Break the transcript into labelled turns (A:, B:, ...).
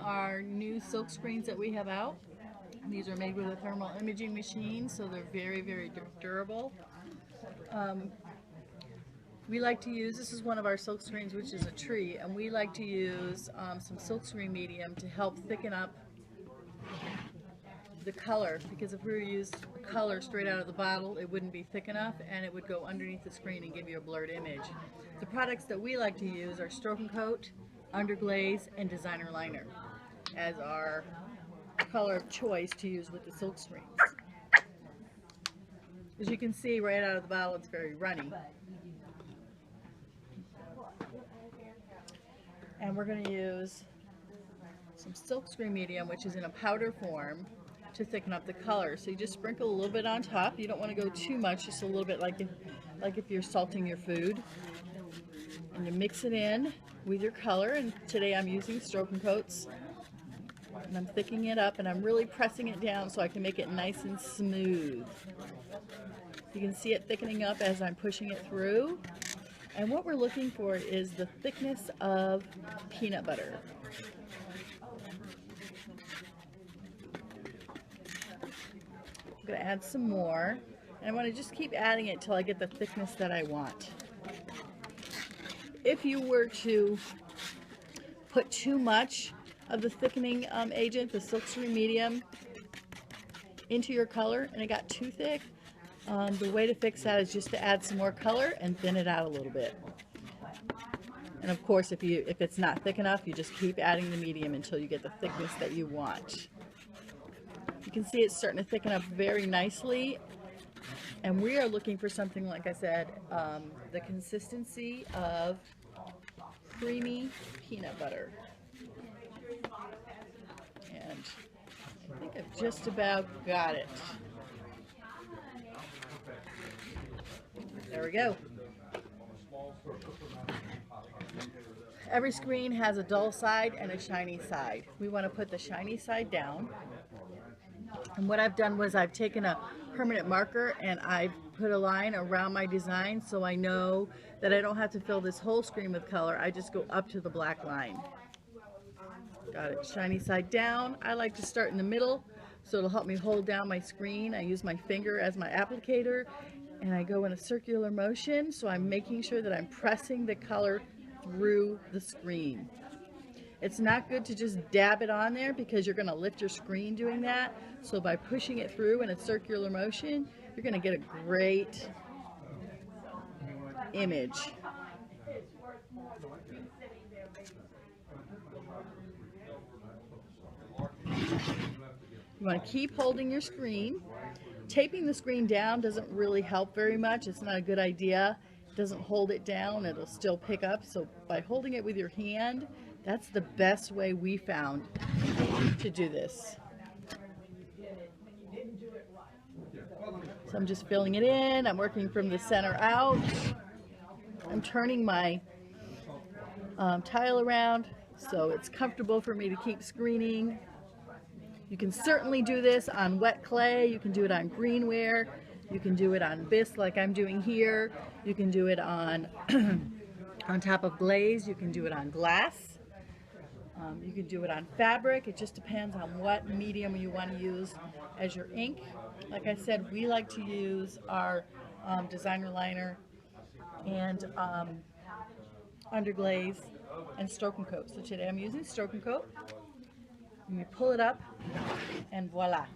A: our new silk screens that we have out. These are made with a thermal imaging machine, so they're very, very durable. We like to use, this is one of our silk screens, which is a tree, and we like to use some silk screen medium to help thicken up the color, because if we were to use color straight out of the bottle, it wouldn't be thick enough and it would go underneath the screen and give you a blurred image. The products that we like to use are Stroke and Coat, Underglaze, and Designer Liner as our color of choice to use with the silk screens. As you can see right out of the bottle, it's very runny. And we're going to use some silk screen medium, which is in a powder form, to thicken up the color. So you just sprinkle a little bit on top. You don't want to go too much, just a little bit, like if you're salting your food. And you mix it in with your color, and today I'm using Stroke and Coats. And I'm thickening it up, and I'm really pressing it down so I can make it nice and smooth. You can see it thickening up as I'm pushing it through. And what we're looking for is the thickness of peanut butter. I'm going to add some more, and I want to just keep adding it till I get the thickness that I want. If you were to put too much of the thickening agent, the silk screen medium, into your color and it got too thick, the way to fix that is just to add some more color and thin it out a little bit. And of course, if it's not thick enough, you just keep adding the medium until you get the thickness that you want. You can see it's starting to thicken up very nicely, and we are looking for something, like I said, the consistency of creamy peanut butter. And I think I've just about got it. There we go. Every screen has a dull side and a shiny side. We want to put the shiny side down. And what I've done was I've taken a permanent marker and I've put a line around my design so I know that I don't have to fill this whole screen with color. I just go up to the black line. Got it. Shiny side down. I like to start in the middle so it'll help me hold down my screen. I use my finger as my applicator and I go in a circular motion, so I'm making sure that I'm pressing the color through the screen. It's not good to just dab it on there because you're going to lift your screen doing that. So by pushing it through in a circular motion, you're going to get a great image. You want to keep holding your screen. Taping the screen down doesn't really help very much. It's not a good idea. It doesn't hold it down. It'll still pick up. So by holding it with your hand, that's the best way we found to do this. So I'm just filling it in. I'm working from the center out. I'm turning my tile around so it's comfortable for me to keep screening. You can certainly do this on wet clay. You can do it on greenware. You can do it on bisque like I'm doing here. You can do it on on top of glaze. You can do it on glass. You can do it on fabric. It just depends on what medium you want to use as your ink. Like I said, we like to use our designer liner and underglaze and Stroke and Coat. So today I'm using Stroke and Coat. And we pull it up and voila.